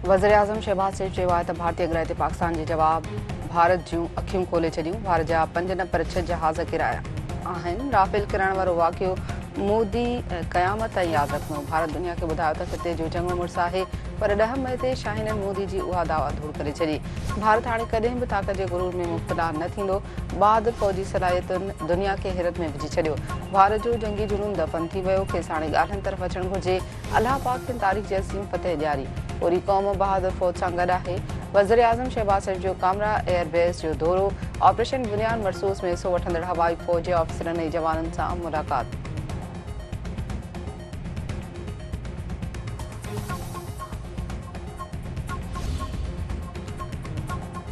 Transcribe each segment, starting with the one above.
वज़ीर-ए-आज़म शहबाज शरीफ़ चयो आहे त भारतीय अगराई ते पाकिस्तान जे जवाब भारत जूं अखियूं खोले छॾियूं। भारत जा 5 न पर 6 जहाज़ किराया आहिनि। राफेल किरण वारो वाक़ियो मोदी क़यामत ताईं यादि रखंदो। भारत दुनिया खे ॿुधायो त ख़िते जो जंग मुड़ुसु आहे, पर 10 मई ते शाहीननि मोदी जी उहा दावा धूड़ करे छॾी। भारत हाणे कॾहिं बि ताक़त जे गुरूर में मुब्तला न थींदो। बहादुर फ़ौजी सलाहियतुनि दुनिया खे हैरत में विझी छॾियो। भारत जो जंगी जुनून दफ़न थी वियो। खेसि हाणे ॻाल्हियुनि तरफ़ अचणु घुरिजे। अलाह पाक खेनि तारीख़ जी असीम फतह ॾियारी। पूरी क़ौम बहादुर फ़ौज सां गॾु आहे। वज़ीर-ए-आज़म शहबाज शरीफ़ जो कामरा एयरबेस जो दौरो। ऑपरेशन बुनियाद मरसूस में हिसो वठंदड़ हवाई फ़ौज जे ऑफिसरनि ऐं जवाननि सां मुलाक़ात।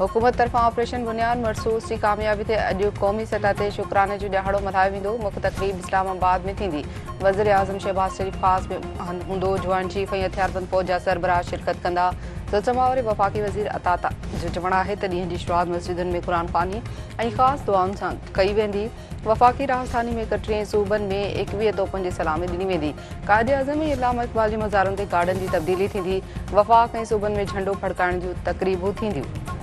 हुकूमत तरफ़ां ऑपरेशन बुनियाद मरसूस जी कामयाबी ते अॼु क़ौमी सतह ते शुक्राने जो ॾियारो मल्हायो वेंदो। मुख्य तक़रीब इस्लामाबाद में थींदी। वज़ीर-ए-आज़म शहबाज शरीफ़ ख़ासि में हूंदो। ज्वाइंट चीफ ऐं हथियारबंद फ़ौज जा सरबराह शिरकत कंदा। सिलसिला वारे वफ़ाक़ी वज़ीर अता जो चवणु आहे त ॾींहं जी शुरूआत मस्जिदुनि में क़ुरान ख़्वानी ऐं ख़ासि दुआउनि सां कई वेंदी। वफ़ाक़ी राजधानी में 31 सूबनि में 21 तोपुनि जी सलामी ॾिनी वेंदी। क़ाइदे आज़म ऐं इल्लामा इक़बाल जी मज़ारुनि ते गार्डन जी तब्दीली थींदी। वफ़ाक़ ऐं सूबनि में झंडो फड़काइण जूं तक़रीबूं थींदियूं।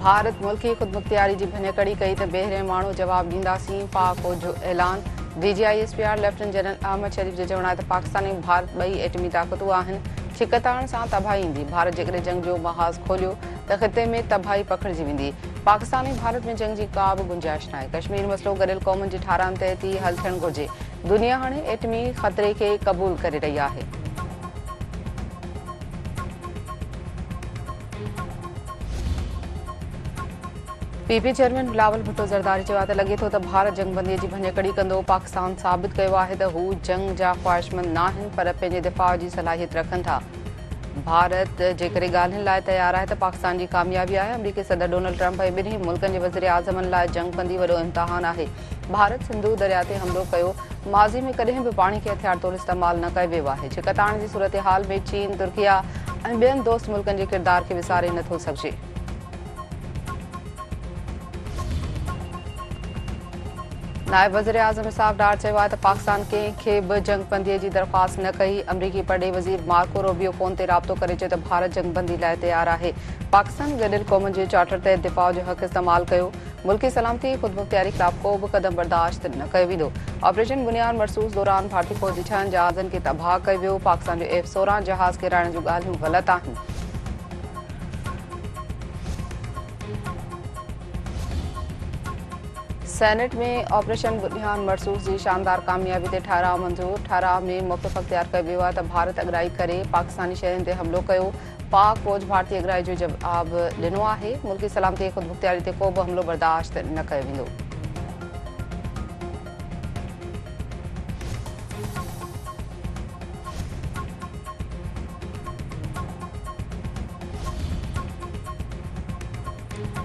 भारत मुल्की ख़ुदमुख्तियारी जी भञकड़ी कई त ॿाहिरिएं माण्हू जवाब ॾींदासीं। पाक फ़ौज जो ऐलान। DGISPR लेफ्टिनेंट जनरल अहमद शरीफ़ जो चवणु आहे त पाकिस्तान ऐं भारत ॿई एटमी ताक़तूं आहिनि। छिकत आणण सां तबाही ईंदी। भारत जेकॾहिं जंग जो महाज़ खोलियो त ख़िते में तबाही पखिड़िजी वेंदी। पाकिस्तान ऐं भारत में जंग जी का बि गुंजाइश नाहे। कश्मीर मसइलो गॾियल क़ौमुनि जी ठाराहियुनि तहत ई हल थियणु घुरिजे। दुनिया हाणे एटमी ख़तरे खे क़बूल करे रही आहे। PP चेयरमैन बिलावल भुट्टो ज़रदारी चयो आहे त लॻे थो त भारत जंगबंदीअ जी भञकड़ी कंदो। पाकिस्तान साबित कयो आहे त हू जंग जा ख़्वाहिशमंद न आहिनि, पर पंहिंजे दिफ़ा जी सलाहियत रखनि था। भारत जेकॾहिं ॻाल्हियुनि लाइ तयारु आहे त पाकिस्तान जी कामयाबी आहे। अमरीकी सदर डोनाल्ड ट्रंप ऐं ॿिन्ही मुल्कनि जे वज़ीर-ए-आज़मनि लाइ जंगबंदी वॾो इम्तिहान आहे। भारत सिंधु दरिया ते हमिलो कयो। माज़ी में कॾहिं बि पाणी खे हथियार तौरु इस्तेमालु न कयो वियो आहे। छिकत आणण जी सूरत हाल में चीन, तुर्किया ऐं ॿियनि दोस्त मुल्कनि जे किरदार खे विसारे नथो सघिजे। नायब वज़ीर-ए-आज़म इसाक़ डार चयो आहे त पाकिस्तान कंहिंखे बि जंगबंदीअ जी दरख़्वास्त न कई। अमरीकी परॾे वज़ीर मार्को रूबियो फ़ोन ते राब्तो करे चयो त भारत जंगबंदी लाइ तयारु आहे। पाकिस्तान गॾियल क़ौमुनि जे चार्टर तहत दिफ़ा जो हक़ इस्तेमालु कयो। मुल्की सलामती ऐं ख़ुदमुख्तियारी ख़िलाफ़ को बि क़दम बर्दाश्त न कयो वेंदो। ऑपरेशन बुनियाद मरसूस दौरान भारतीय फ़ौज जे 6 जहाज़नि खे तबाह कयो वियो। पाकिस्तान जो F-16 जहाज़ किराइण जूं ॻाल्हियूं ग़लति आहिनि। सेनेट में ऑपरेशन बुनियाद मरसूस जी शानदार कामयाबी ते ठाराह मंज़ूर। ठाराह में मुख़्तलिफ़ अख़्तियार कयो वियो आहे त भारत अगराई करे पाकिस्तानी शहरनि ते हमिलो कयो। पाक फ़ौज भारतीय अगराई जो जवाब ॾिनो आहे। मुल्की सलामती ऐं ख़ुदमुख्तियारी ते को बि हमिलो बर्दाश्त न कयो वेंदो।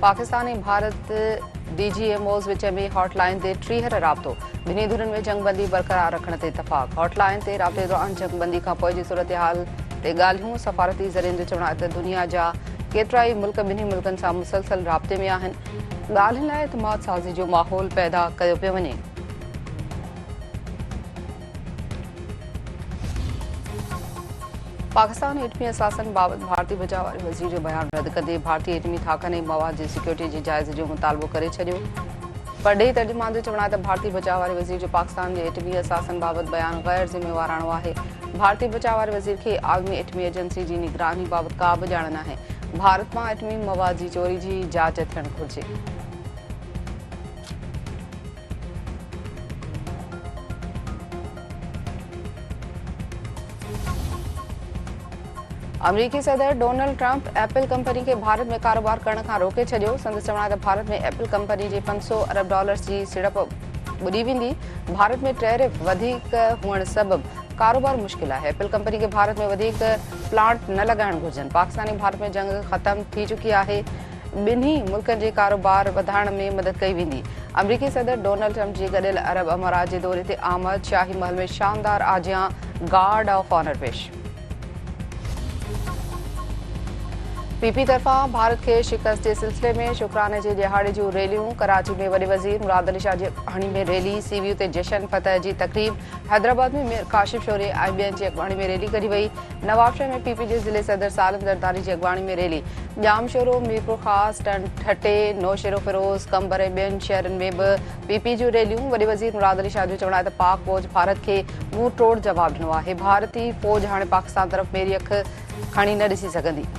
पाकिस्तान ऐं भारत DGMOs विच में हॉटलाइन ते 30 राब्तो। ॿिन्ही धुरनि में जंगबंदी बरक़रार रखण ते इतफ़ाक़। हॉटलाइन ते राब्ते दौरान जंगबंदी खां पोइ जी सूरत हाल ते ॻाल्हियूं। सफ़ारती ज़रियनि जो चवणु आहे त दुनिया जा केतिरा ई मुल्क ॿिन्ही मुल्कनि सां मुसलसल राब्ते में आहिनि। ॻाल्हियुनि लाइ एतमाद साज़ी जो माहौल पैदा कयो पियो वञे। पाकिस्तान एटमी असासनि बाबति भारतीय बचाव वारे वज़ीर जो बयानु रद्द कंदे भारतीय एटमी थाकनि ऐं मवाद जी सिक्योरिटी जे जाइज़े जो मुतालबो करे छॾियो। परॾेही तर्जुमान जो चवणु आहे त भारतीय बचाव वारे वज़ीर जो पाकिस्तान जे एटमी असासनि बाबति बयानु गैर ज़िम्मेवाराणो आहे। भारतीय बचाव वारे वज़ीर खे आलमी एटमी एजेंसी जी निगरानी बाबति का बि ॼाण नाहे। भारत मां एटमी मवाद जी चोरी जी जांच थियणु घुरिजे। अमरीकी सदर डोनाल्ड ट्रंप एप्पल कंपनी खे भारत में कारोबार करण खां रोके छॾियो। संदसि चवणु आहे त भारत में एप्पल कंपनी जे $500 अरब जी सीड़प ॿुॾी वेंदी। भारत में टैरिफ वधीक हुअण सबबि कारोबार मुश्किल आहे। एप्पल कंपनी खे भारत में वधीक प्लांट न लॻाइण घुरिजनि। पाकिस्तान ऐं भारत में जंग ख़तमु थी चुकी आहे। ॿिन्ही मुल्कनि जे कारोबार वधाइण में मदद कई वेंदी। अमरीकी सदर डोनाल्ड ट्रंप जी गॾियल अरब अमारात जे दौरे ते आमद। शाही महल में शानदार आजियां गार्ड ऑफ ऑनर पेश। पीपी तरफ़ां भारत के शिकस्त के सिलसिले में शुक्राने के दिहाड़े जूं रैलियूं। कराची में वॾे वज़ीर मुराद अली शाह जी अॻुवाणी में रैली। सीवीयू ते जशन फतह की तकरीब। हैदराबाद में मीर काशिफ शौरी ऐं ॿियनि जी अॻुवाणी में रैली कढी वई। नवाबशह में पीपी जे ज़िले सदर सालिम दरदारी की अॻुवाणी में रैली। जाम शोरो मीरपुर ख़ास ठटे नौशेरो फिरोज़ कंबर ऐं ॿियनि शहरनि में बि पीपी जूं रैलियूं। वॾे वज़ीर मुराद अली शाह जो चवणु आहे त पाक फ़ौज भारत के मुंहुं तोड़ जवाब ॾिनो आहे। भारती फ़ौज हाणे पाकिस्तान तरफ़ मेरी अख खणी न ॾिसी सघंदी।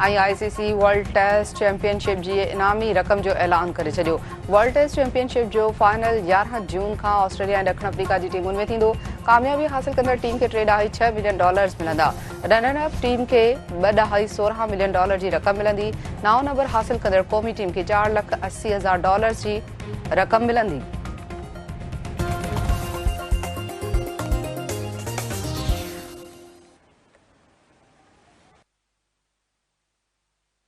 आईसीसी वर्ल्ड टेस्ट चैंपियनशिप की इनामी रक़म जो ऐलान करे छॾियो। वर्ल्ड टेस्ट चैंपियनशिप जो फाइनल 11 जून का ऑस्ट्रेलिया ऐं ॾखण अफ्रीका की टीमुनि में थींदो। कामयाबी हासिल कंदड़ टीम के $3.6 मिलियन मिलंदा। रनर अप टीम के $2.16 मिलियन की रक़म मिलंदी। 9 नंबर हासिल कंदड़ क़ौमी टीम के $4,80,000 की रक़म मिलंदी।